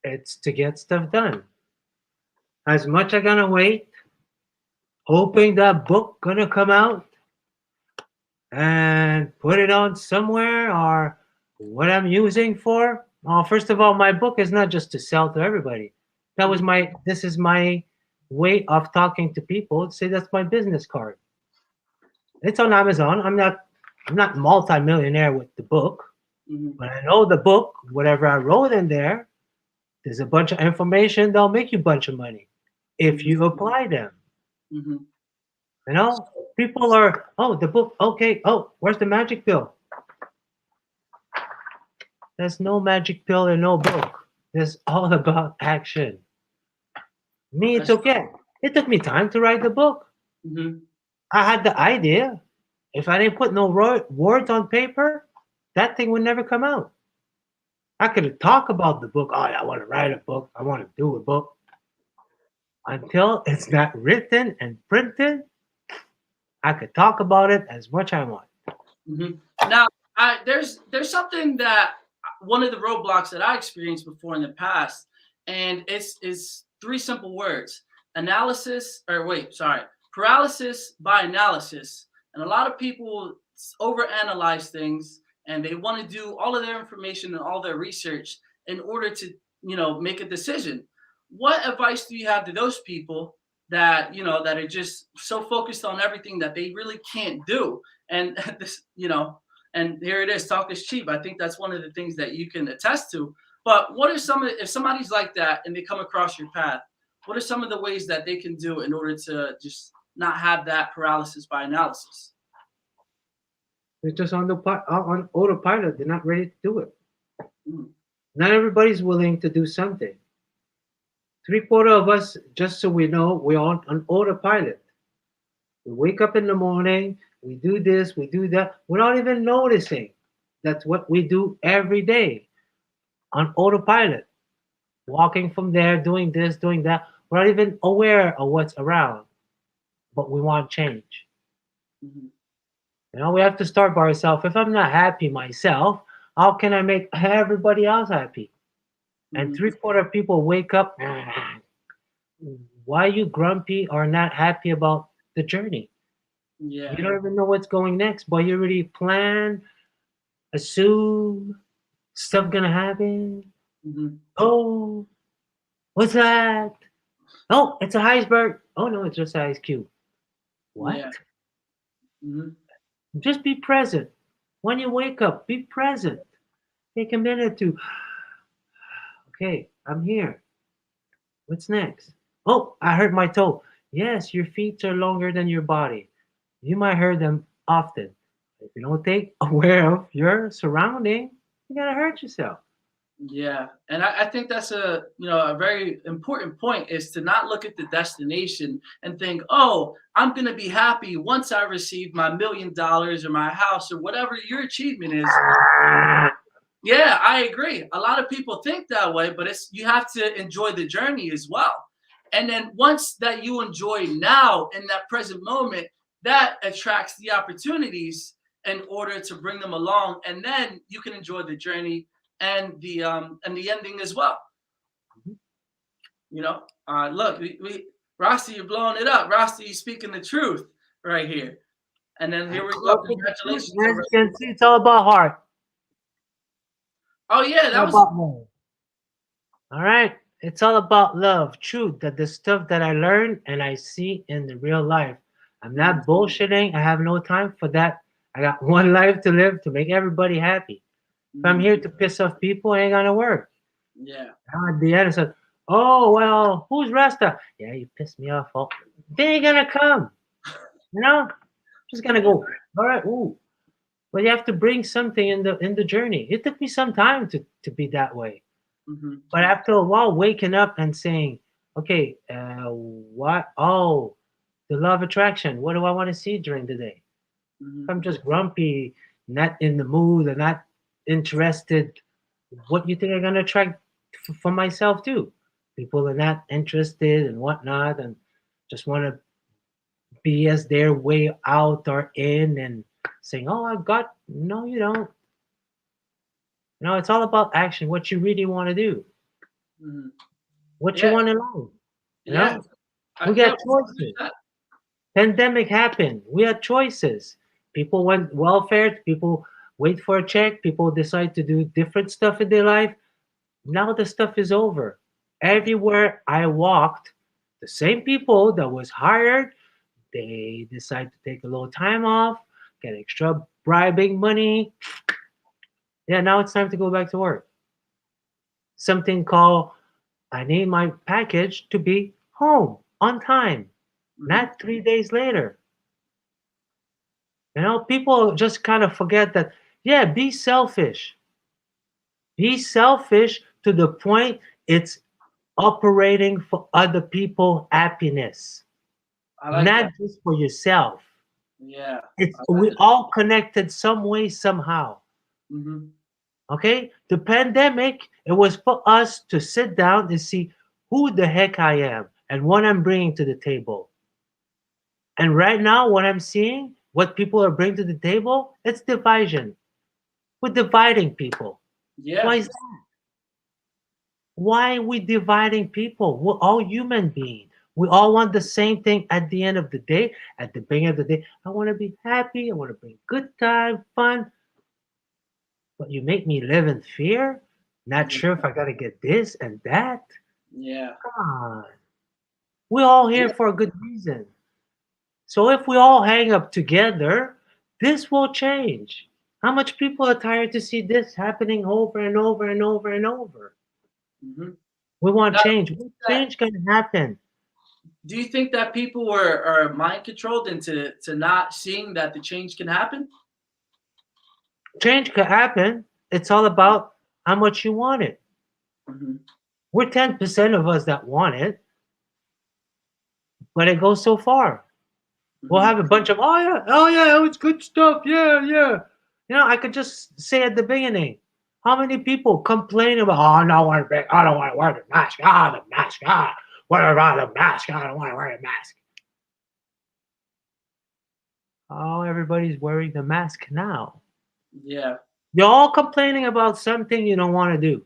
Speaker 9: It's to get stuff done. As much I gonna wait, hoping that book gonna come out and put it on somewhere, or what I'm using for. Well, first of all, my book is not just to sell to everybody. This is my way of talking to people. Say that's my business card. It's on Amazon. I'm not multi-millionaire with the book, but I know the book, whatever I wrote in there, there's a bunch of information that'll make you a bunch of money if you apply them.
Speaker 1: Mm-hmm.
Speaker 9: You know, people are, oh, the book, okay, oh, where's the magic pill? There's no magic pill and no book. It's all about action. Me, it's okay. It took me time to write the book.
Speaker 1: Mm-hmm.
Speaker 9: I had the idea. If I didn't put no words on paper, that thing would never come out. I could talk about the book. Oh, yeah, I want to write a book. I want to do a book. Until it's not written and printed, I could talk about it as much as I want.
Speaker 1: Mm-hmm. Now, there's something that one of the roadblocks that I experienced before in the past, and it's three simple words: paralysis by analysis. And a lot of people overanalyze things, and they want to do all of their information and all their research in order to, make a decision. What advice do you have to those people that that are just so focused on everything that they really can't do. And this, and here it is, talk is cheap. I think that's one of the things that you can attest to. But what are if somebody's like that and they come across your path, what are some of the ways that they can do in order to just not have that paralysis by analysis?
Speaker 9: They're just on on autopilot. They're not ready to do it.
Speaker 1: Mm.
Speaker 9: Not everybody's willing to do something. 3/4 of us, just so we know, we're on autopilot. We wake up in the morning, we do this, we do that, without even noticing. That's what we do every day on autopilot. Walking from there, doing this, doing that. We're not even aware of what's around, but we want change.
Speaker 1: Mhm.
Speaker 9: We have to start by ourselves. If I'm not happy myself, how can I make everybody else happy? And
Speaker 1: Mhm.
Speaker 9: 3/4 of people wake up. Why you grumpy or not happy about the journey?
Speaker 1: Yeah.
Speaker 9: You don't even know what's going next, but you already plan, assume stuff gonna happen.
Speaker 1: Mhm.
Speaker 9: Oh, what's that? Oh, it's a iceberg. Oh no, it's just an ice cube. What?
Speaker 1: Yeah. Mhm.
Speaker 9: Just be present. When you wake up, be present. Take a minute to, okay, I'm here. What's next? Oh, I hurt my toe. Yes, your feet are longer than your body. You might hurt them often. If you don't take aware of your surrounding, you're gonna hurt yourself.
Speaker 1: Yeah, and I think that's a very important point, is to not look at the destination and think, oh, I'm gonna be happy once I receive my $1 million or my house or whatever your achievement is. Yeah, I agree. A lot of people think that way, but you have to enjoy the journey as well. And then once that you enjoy now in that present moment, that attracts the opportunities in order to bring them along, and then you can enjoy the journey and the ending as well. Look, we Rasta, you're blowing it up. Rasta, you speaking the truth right here. And then here we go. Congratulations.
Speaker 9: As you can see, it's all about heart.
Speaker 1: Oh yeah,
Speaker 9: It's
Speaker 1: that
Speaker 9: all
Speaker 1: was
Speaker 9: about love. All right. It's all about love, truth, that the stuff that I learn and I see in the real life. I'm not bullshitting. I have no time for that. I got one life to live to make everybody happy. If I'm here to piss off people, it ain't gonna work.
Speaker 1: yeah.
Speaker 9: At the end, I said, "Oh well, who's Rasta? Yeah, you pissed me off. Oh, they ain't gonna come. Just gonna go. All right, ooh." But you have to bring something in the journey. It took me some time to be that way.
Speaker 1: Mhm.
Speaker 9: But after a while, waking up and saying, "Okay, what? Oh, the law of attraction. What do I want to see during the day? If
Speaker 1: Mhm.
Speaker 9: I'm just grumpy, not in the mood, and not interested, what you think I'm gonna attract for myself too? People are not interested and whatnot, and just want to BS their way out or in and saying, "Oh, I got." No, you don't. It's all about action. What you really want to do,
Speaker 1: Mhm.
Speaker 9: what you
Speaker 1: Yeah,
Speaker 9: want to learn. You
Speaker 1: yeah.
Speaker 9: know, we
Speaker 1: Yeah,
Speaker 9: got choices. Pandemic happened. We had choices. People went welfare. People wait for a check. People decide to do different stuff in their life. Now the stuff is over. Everywhere I walked, the same people that was hired, they decide to take a little time off, get extra bribing money. Yeah, now it's time to go back to work. Something called, I need my package to be home on time,
Speaker 1: Mhm.
Speaker 9: not 3 days later. People just kind of forget that, yeah, be selfish. Be selfish to the point it's operating for other people' happiness,
Speaker 1: I like that.
Speaker 9: not just for yourself.
Speaker 1: Yeah.
Speaker 9: It's
Speaker 1: I like
Speaker 9: we
Speaker 1: that.
Speaker 9: all connected some way, somehow.
Speaker 1: Mhm.
Speaker 9: Okay? The pandemic, it was for us to sit down and see who the heck I am and what I'm bringing to the table. And right now, what I'm seeing, what people are bringing to the table, it's division. We're dividing people. Why
Speaker 1: Yeah.
Speaker 9: is that? Why are we dividing people? We're all human beings. We all want the same thing at the end of the day. At the beginning of the day, I want to be happy. I want to bring good time, fun. But you make me live in fear, not sure if I got to get this and that.
Speaker 1: Yeah.
Speaker 9: Come on. We're all here for a good reason. So if we all hang up together, this will change. How much people are tired to see this happening over and over and over and over?
Speaker 1: Hmm.
Speaker 9: We want
Speaker 1: Now,
Speaker 9: change. What change can happen?
Speaker 1: do you think that people are mind controlled into not seeing that the change can happen?
Speaker 9: Change can happen. It's all about how much you want it.
Speaker 1: Hmm.
Speaker 9: We're 10% of us that want it, but it goes so far. We'll
Speaker 1: Hmm.
Speaker 9: have a bunch of, oh yeah, it's good stuff. Yeah, yeah. I could just say at the beginning, how many people complain about, oh, no, I don't want to wear the mask. Ah, the mask. Ah, what about the mask? I don't want to wear the mask. Oh, everybody's wearing the mask now.
Speaker 1: Yeah.
Speaker 9: You're all complaining about something you don't want to do.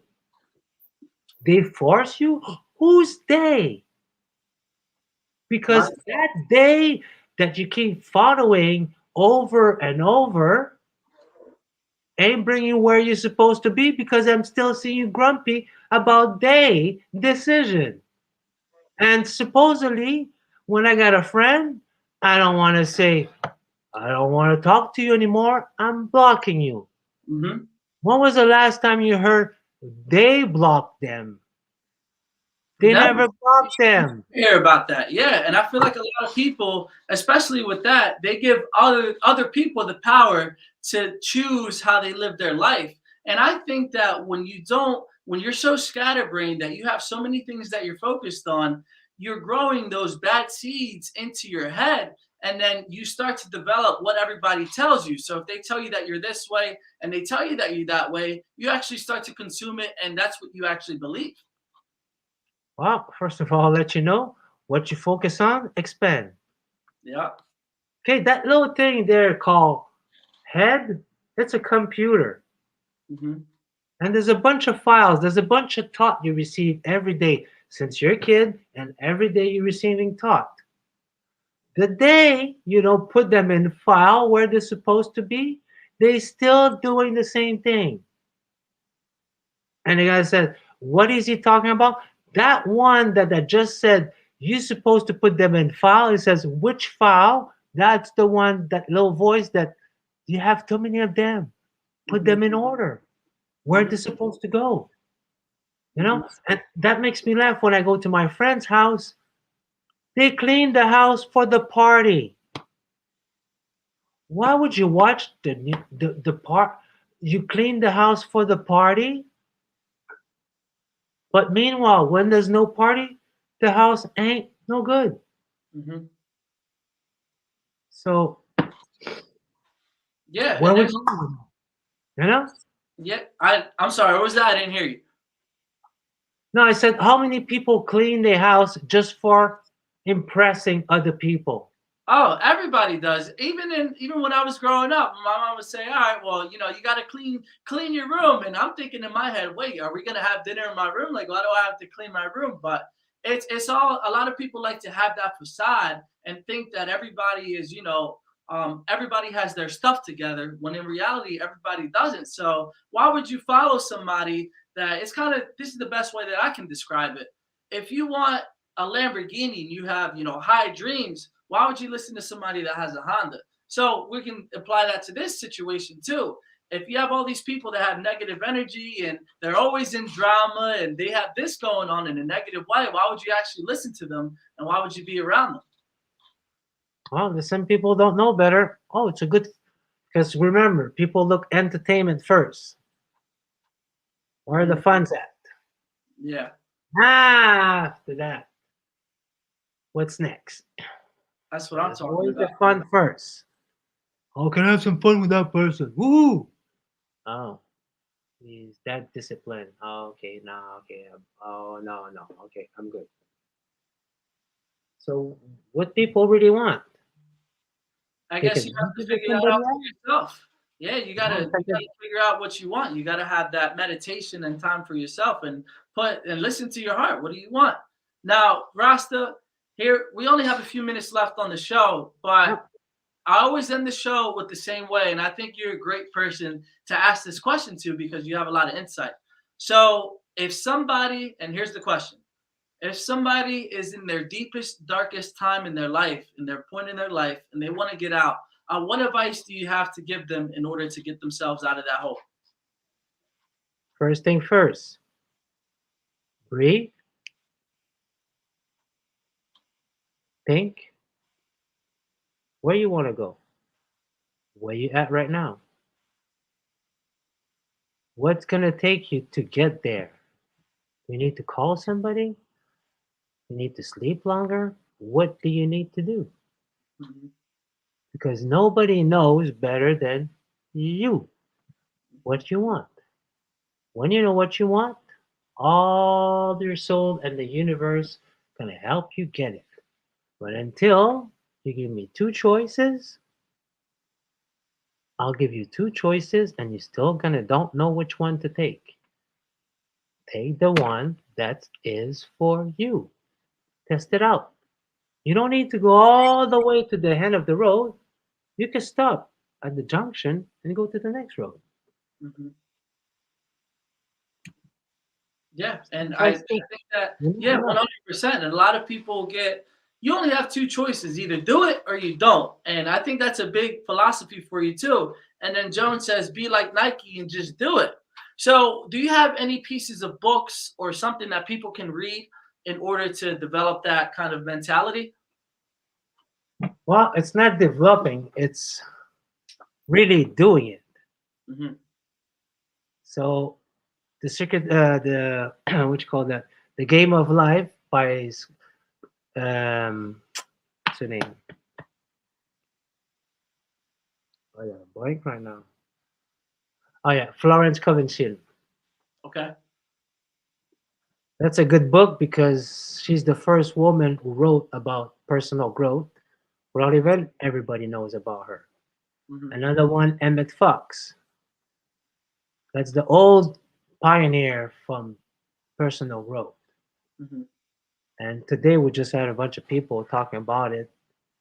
Speaker 9: They force you? Who's they? Because that day that you keep following over and over ain't bringing you where you're supposed to be, because I'm still seeing you grumpy about their decision. And supposedly, when I got a friend, I don't want to say, I don't want to talk to you anymore. I'm blocking you.
Speaker 1: Hmm.
Speaker 9: When was the last time you heard they blocked them? They
Speaker 1: Never
Speaker 9: never blocked them.
Speaker 1: hear about that. Yeah, and I feel like a lot of people, especially with that, they give other people the power to choose how they live their life. And I think that when you're so scatterbrained that you have so many things that you're focused on, you're growing those bad seeds into your head. And then you start to develop what everybody tells you. So if they tell you that you're this way and they tell you that you're that way, you actually start to consume it, and that's what you actually believe.
Speaker 9: Well, first of all, I'll let you know what you focus on, expand.
Speaker 1: Yeah.
Speaker 9: Okay, that little thing there called head, it's a computer.
Speaker 1: Hmm.
Speaker 9: And there's a bunch of files, there's a bunch of thought you receive every day since you're a kid, and every day you're receiving thought. The day you don't put them in the file where they're supposed to be, they still doing the same thing. And the guy said, what is he talking about? That one that I just said, you're supposed to put them in file. He says, which file? That's the one, that little voice that you have too many of them. Put them in order where they're supposed to go.
Speaker 1: Hmm.
Speaker 9: And that makes me laugh when I go to my friend's house. They clean the house for the party. Why would you watch the part? You clean the house for the party, but meanwhile, when there's no party, the house ain't no good.
Speaker 1: Hmm.
Speaker 9: So
Speaker 1: Yeah,
Speaker 9: where
Speaker 1: and
Speaker 9: we
Speaker 1: there's
Speaker 9: going with that?
Speaker 1: yeah. I'm sorry. What was that? I didn't hear you.
Speaker 9: No, I said, how many people clean their house just for impressing other people?
Speaker 1: Oh, everybody does. Even when I was growing up, my mom would say, "All right, well, you got to clean your room." And I'm thinking in my head, "Wait, are we gonna have dinner in my room? Like, why do I have to clean my room?" But it's all a lot of people like to have that facade and think that everybody is, everybody has their stuff together, when in reality everybody doesn't. So why would you follow somebody that it's kind of this is the best way that I can describe it. If you want a Lamborghini and you have, high dreams, why would you listen to somebody that has a Honda? So we can apply that to this situation too. If you have all these people that have negative energy and they're always in drama and they have this going on in a negative way, why would you actually listen to them, and why would you be around them?
Speaker 9: Well, some people don't know better. Oh, it's a good, because remember, people look entertainment first. Where the fun's at?
Speaker 1: Yeah,
Speaker 9: After that, what's next?
Speaker 1: that's what I'm
Speaker 9: There's
Speaker 1: talking
Speaker 9: always the
Speaker 1: about.
Speaker 9: fun first. Oh, can I have some fun with that person? Woo! Oh, he's that disciplined. Oh, okay, no, okay. Oh, no, no, okay, I'm good. So, what people really want?
Speaker 1: I
Speaker 9: Take
Speaker 1: guess you have
Speaker 9: advantage
Speaker 1: to
Speaker 9: of
Speaker 1: figure that
Speaker 9: somebody
Speaker 1: out
Speaker 9: else?
Speaker 1: for yourself. Yeah,
Speaker 9: No, take
Speaker 1: you gotta figure out what you want. You gotta have that meditation and time for yourself, and listen to your heart. What do you want? Now, Rasta, here we only have a few minutes left on the show, but I always end the show with the same way, and I think you're a great person to ask this question to because you have a lot of insight. So, if somebody, and here's the question: If somebody is in their deepest, darkest time in their life, in their point in their life, and they want to get out, what advice do you have to give them in order to get themselves out of that hole?
Speaker 9: First thing first, breathe, think, where you want to go, where you at right now, what's going to take you to get there. You need to call somebody, you need to sleep longer. What do you need to do?
Speaker 1: Mhm.
Speaker 9: Because nobody knows better than you what you want. When you know what you want, all your soul and the universe gonna help you get it. But until you give me two choices, I'll give you two choices and you still gonna don't know which one to take. Take the one that is for you. Test it out. You don't need to go all the way to the end of the road. You can stop at the junction and go to the next road.
Speaker 1: Mhm. Yeah, and I
Speaker 9: First thing,
Speaker 1: think that,
Speaker 9: you need
Speaker 1: yeah,
Speaker 9: to know.
Speaker 1: 100%. And a lot of people you only have two choices: either do it or you don't. And I think that's a big philosophy for you too. And then Joan says, be like Nike and just do it. So, do you have any pieces of books or something that people can read in order to develop that kind of mentality?
Speaker 9: Well, it's not developing, it's really doing it.
Speaker 1: Hmm.
Speaker 9: So the secret, the what you call that, the game of life by what's her name? Oh yeah, blank right now. Oh yeah, Florence Covington.
Speaker 1: Okay.
Speaker 9: That's a good book because she's the first woman who wrote about personal growth. Well, even everybody knows about her.
Speaker 1: Hmm.
Speaker 9: Another one, Emmett Fox. That's the old pioneer from personal growth.
Speaker 1: Hmm.
Speaker 9: And today we just had a bunch of people talking about it,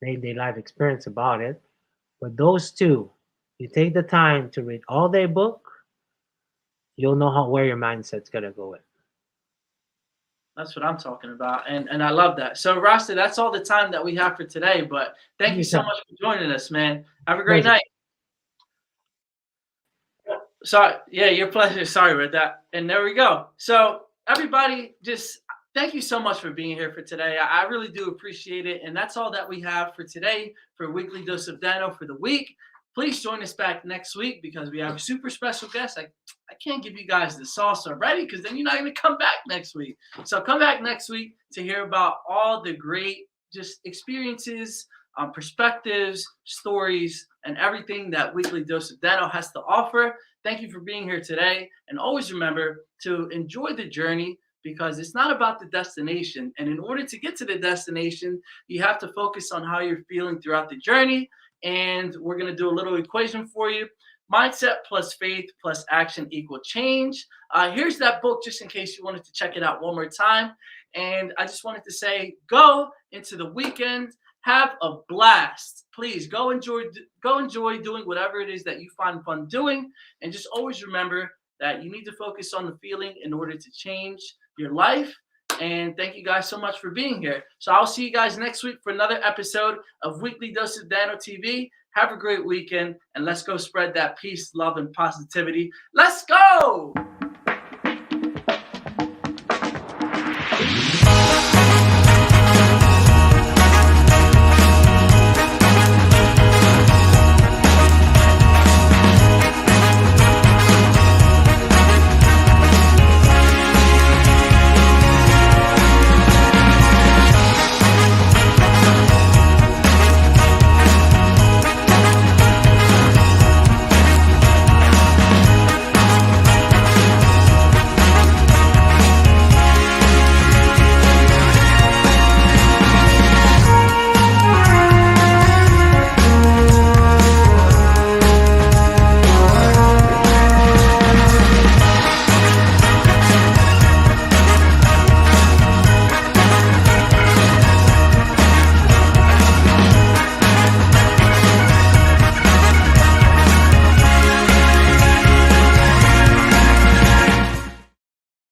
Speaker 9: made their life experience about it. But those two, you take the time to read all their book, you'll know where your mindset's gonna go in.
Speaker 1: That's what I'm talking about. And I love that. So, Rasta, that's all the time that we have for today. But thank you so
Speaker 9: Anytime.
Speaker 1: much for joining us, man. Have a great
Speaker 9: Pleasure.
Speaker 1: night. Sorry. Yeah, your pleasure. Sorry about that. And there we go. So, everybody, just thank you so much for being here for today. I really do appreciate it. And that's all that we have for today for Weekly Dose of Dano for the week. Please join us back next week because we have a super special guest. I can't give you guys the sauce already because then you're not going to come back next week. So come back next week to hear about all the great just experiences, perspectives, stories, and everything that Weekly Dose of Dano has to offer. Thank you for being here today. And always remember to enjoy the journey because it's not about the destination. And in order to get to the destination, you have to focus on how you're feeling throughout the journey. And we're going to do a little equation for you. Mindset plus faith plus action equal change. Here's that book just in case you wanted to check it out one more time. And I just wanted to say, go into the weekend, have a blast. Please go enjoy doing whatever it is that you find fun doing. And just always remember that you need to focus on the feeling in order to change your life. And thank you guys so much for being here. So I'll see you guys next week for another episode of Weekly Dose of Dano TV. Have a great weekend and let's go spread that peace, love, and positivity. Let's go!